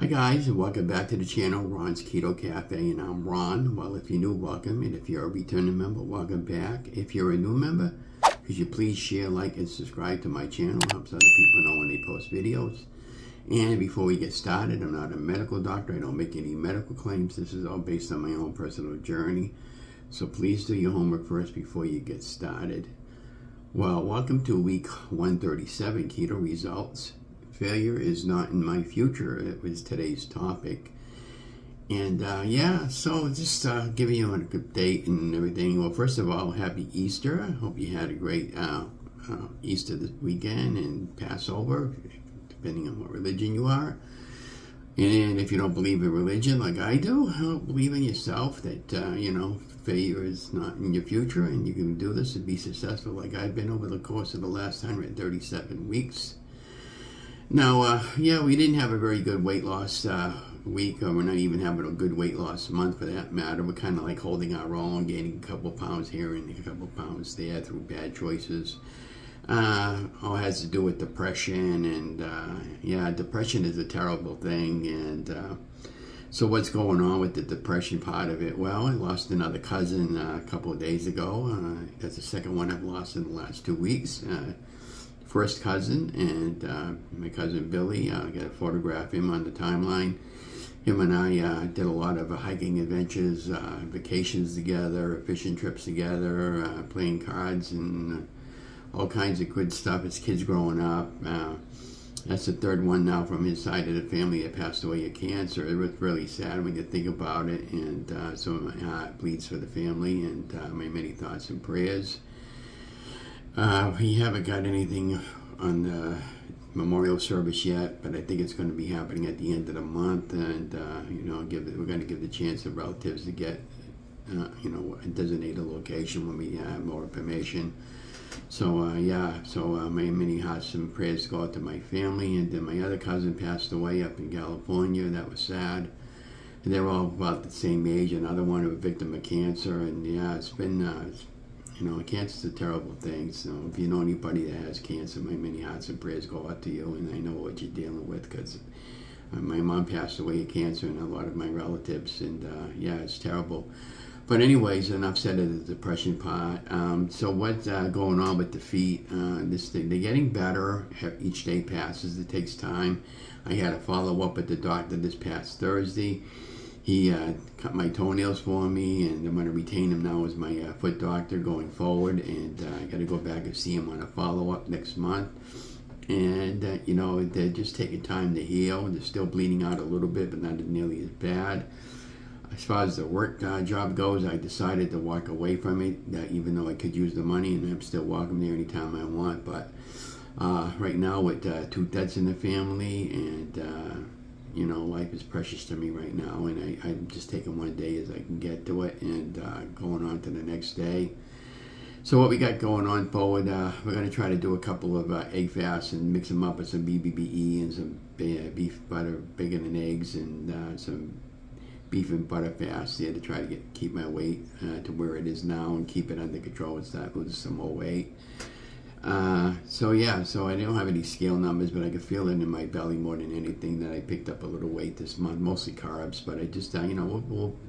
Hi guys, and welcome back to the channel, Ron's Keto Cafe, and I'm Ron. Well, if you're new, welcome, and if you're a returning member, welcome back. If you're a new member, could you please share, like, and subscribe to my channel? It helps other people know when they post videos. And before we get started, I'm not a medical doctor. I don't make any medical claims. This is all based on my own personal journey. So please do your homework first before you get started. Well, welcome to week 137, Keto Results. Failure is not in my future. It was today's topic. And yeah, so just giving you an update and everything. Well, first of all, happy Easter. I hope you had a great Easter this weekend and Passover, depending on what religion you are. And if you don't believe in religion like I do, believe in yourself that, you know, failure is not in your future and you can do this and be successful like I've been over the course of the last 137 weeks. Now, yeah, we didn't have a very good weight loss week, or we're not even having a good weight loss month for that matter. We're kind of like holding our own, gaining a couple pounds here and a couple pounds there through bad choices. All has to do with depression, and yeah, depression is a terrible thing. And so what's going on with the depression part of it? Well, I lost another cousin a couple of days ago. That's the second one I've lost in the last 2 weeks. First cousin, and my cousin Billy, I got to photograph him on the timeline. Him and I did a lot of hiking adventures, vacations together, fishing trips together, playing cards, and all kinds of good stuff as kids growing up. That's the third one now from his side of the family that passed away of cancer. It was really sad when you think about it, and so my heart bleeds for the family, and my many thoughts and prayers. We haven't got anything on the memorial service yet, but I think it's going to be happening at the end of the month, and you know, we're going to give the chance of relatives to get, you know, a designated location when we have more information. So yeah, so my many hearts and prayers go out to my family, and then my other cousin passed away up in California. That was sad. And they're all about the same age. Another one, a victim of cancer, and yeah, it's been. You know, cancer's a terrible thing, so if you know anybody that has cancer, my many hearts and prayers go out to you, and I know what you're dealing with, because my mom passed away of cancer, and a lot of my relatives, and yeah, it's terrible. But anyways, enough said of the depression part. So what's going on with the feet? This thing, they're getting better. Each day passes, it takes time. I had a follow-up with the doctor this past Thursday. He cut my toenails for me, and I'm going to retain him now as my foot doctor going forward, and I got to go back and see him on a follow-up next month. And, you know, they're just taking time to heal. They're still bleeding out a little bit, but not nearly as bad. As far as the work job goes, I decided to walk away from it, even though I could use the money, and I'm still welcome there anytime I want. But right now with 2 deaths in the family, and you know, life is precious to me right now, and I'm just taking one day as I can get to it, and going on to the next day. So what we got going on forward, we're going to try to do a couple of egg fasts and mix them up with some BBBE and some beef butter, bacon and eggs, and some beef and butter fasts here to try to keep my weight to where it is now and keep it under control and start losing some more weight. So yeah, so I don't have any scale numbers, but I can feel it in my belly more than anything that I picked up a little weight this month, mostly carbs, but I just, you know,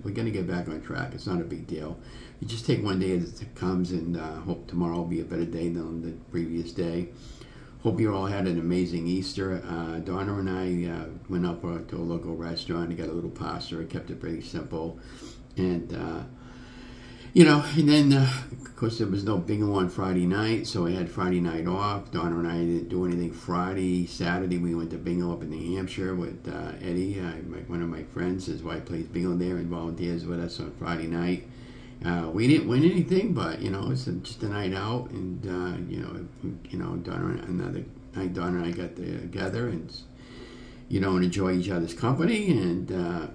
we're going to get back on track. It's not a big deal. You just take one day as it comes, and hope tomorrow will be a better day than the previous day. Hope you all had an amazing Easter. Donna and I went up to a local restaurant and got a little pasta. I kept it pretty simple, and you know, and then, of course, there was no bingo on Friday night, so I had Friday night off. Donna and I didn't do anything Friday. Saturday, we went to bingo up in New Hampshire with Eddie, one of my friends. His wife plays bingo there and volunteers with us on Friday night. We didn't win anything, but, you know, it's just a night out. And, you know, another night, Donna and I got together and, you know, and enjoy each other's company. And,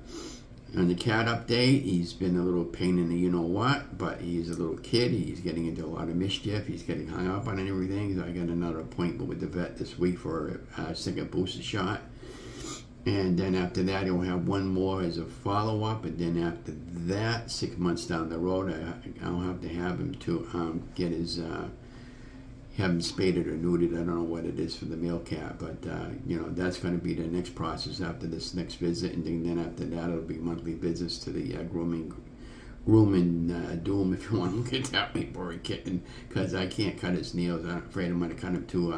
on the cat update, he's been a little pain in the you-know-what, but he's a little kid. He's getting into a lot of mischief. He's getting hung up on everything. So I got another appointment with the vet this week for a second booster shot. And then after that, he'll have one more as a follow-up. And then after that, 6 months down the road, I'll have to have him to get his have them spaded or neutered. I don't know what it is for the male cat, but you know, that's going to be the next process after this next visit, and then after that it'll be monthly visits to the grooming doom, if you want to look at that way, for a kitten, because I can't cut his nails. I'm afraid I'm going to cut him too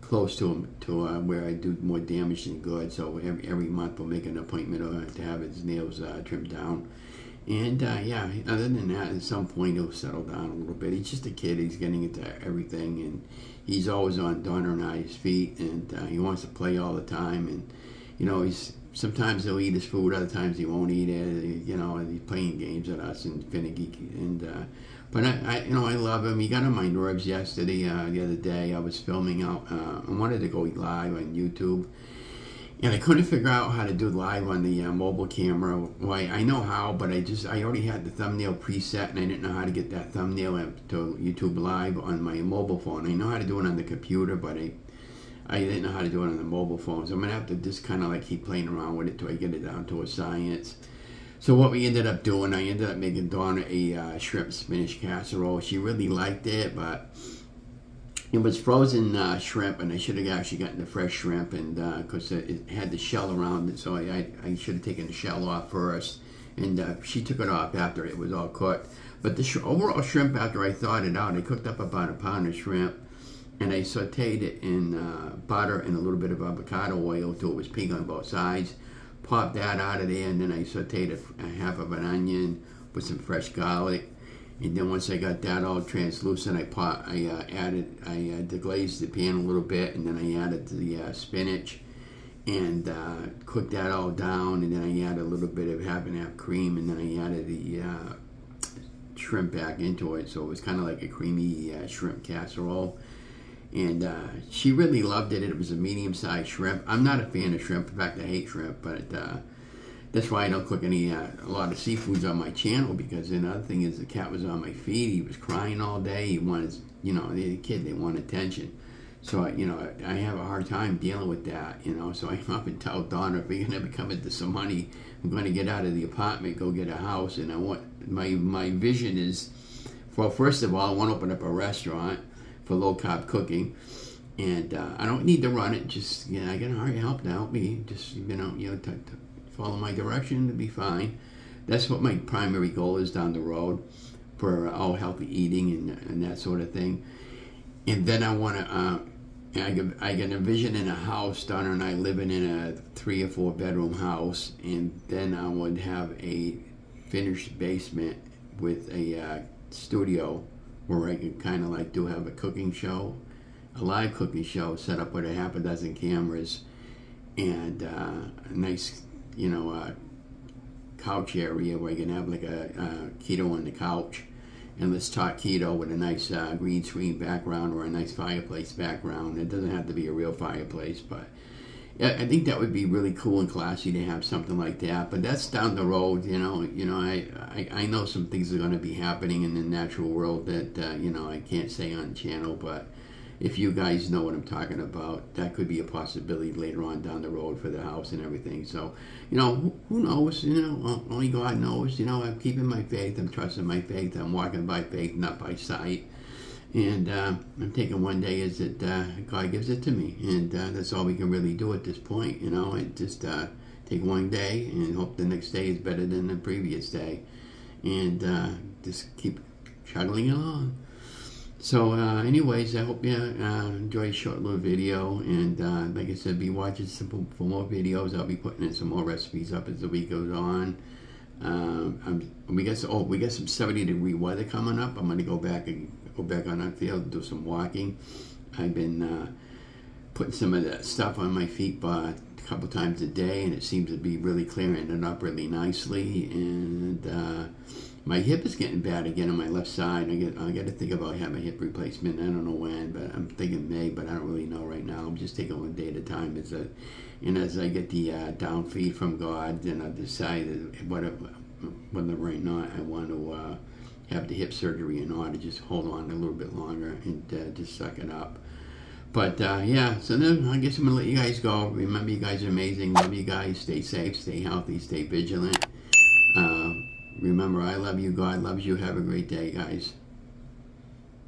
close to him, to where I do more damage than good. So every month we'll make an appointment to have his nails trimmed down. And yeah, other than that, at some point he'll settle down a little bit. He's just a kid. He's getting into everything, and he's always on Donna and I's feet, and he wants to play all the time. And you know, sometimes he'll eat his food, other times he won't eat it. You know, and he's playing games with us and finicky. And but you know, I love him. He got on my nerves yesterday. The other day, I was filming out. I wanted to go live on YouTube. And I couldn't figure out how to do live on the mobile camera. Well, I know how, but I already had the thumbnail preset, and I didn't know how to get that thumbnail to YouTube Live on my mobile phone. I know how to do it on the computer, but I didn't know how to do it on the mobile phone. So I'm going to have to just kind of like keep playing around with it till I get it down to a science. So what we ended up doing, I ended up making Donna a shrimp spinach casserole. She really liked it, but it was frozen shrimp, and I should have actually gotten the fresh shrimp, and because it had the shell around it, so I should have taken the shell off first, and she took it off after it was all cooked. But the overall shrimp, after I thawed it out, I cooked up about a pound of shrimp, and I sauteed it in butter and a little bit of avocado oil till it was pink on both sides. Popped that out of there, and then I sauteed a half of an onion with some fresh garlic. And then once I got that all translucent, I deglazed the pan a little bit, and then I added the spinach and cooked that all down. And then I added a little bit of half and half cream, and then I added the shrimp back into it, so it was kind of like a creamy shrimp casserole. And she really loved it. It was a medium-sized shrimp. I'm not a fan of shrimp. In fact, I hate shrimp, but that's why I don't cook a lot of seafoods on my channel, because another thing is the cat was on my feet. He was crying all day. He wanted, you know, the kid, they want attention. So, you know, I have a hard time dealing with that, you know. So I come up and tell Donna, if we're going to come into some money, I'm going to get out of the apartment, go get a house. And I want, my vision is, well, first of all, I want to open up a restaurant for low-carb cooking. And I don't need to run it. Just, you know, I got to hire help to help me. Just, you know, to follow my direction to be fine. That's what my primary goal is down the road for all healthy eating and that sort of thing. And then I want to, I can envision in a house, Donna and I living in a 3 or 4 bedroom house, and then I would have a finished basement with a studio where I could kind of like have a cooking show, a live cooking show set up with a half a dozen cameras and a nice, you know, couch area where I can have like a keto on the couch, and let's talk keto with a nice green screen background or a nice fireplace background. It doesn't have to be a real fireplace, but I think that would be really cool and classy to have something like that. But that's down the road, you know. I know some things are going to be happening in the natural world that you know, I can't say on the channel, but if you guys know what I'm talking about, that could be a possibility later on down the road for the house and everything. So, you know, who knows? You know, only God knows. You know, I'm keeping my faith. I'm trusting my faith. I'm walking by faith, not by sight. And I'm taking one day as that God gives it to me. And that's all we can really do at this point, you know. And just take one day and hope the next day is better than the previous day. And just keep chugging along. So anyways, I hope you enjoy a short little video, and like I said, be watching for more videos. I'll be putting in some more recipes up as the week goes on. We got some 70-degree weather coming up. I'm going to go back on that field and do some walking. I've been putting some of that stuff on my feet a couple times a day, and it seems to be really clearing it up really nicely. And my hip is getting bad again on my left side. I got to think about having a hip replacement. I don't know when, but I'm thinking May, but I don't really know right now. I'm just taking one day at a time. And as I get the down feed from God, then I've decided whether or not I want to have the hip surgery in order to just hold on a little bit longer and just suck it up. But yeah, so then I guess I'm going to let you guys go. Remember, you guys are amazing. Love you guys. Stay safe, stay healthy, stay vigilant. Remember, I love you. God loves you. Have a great day, guys.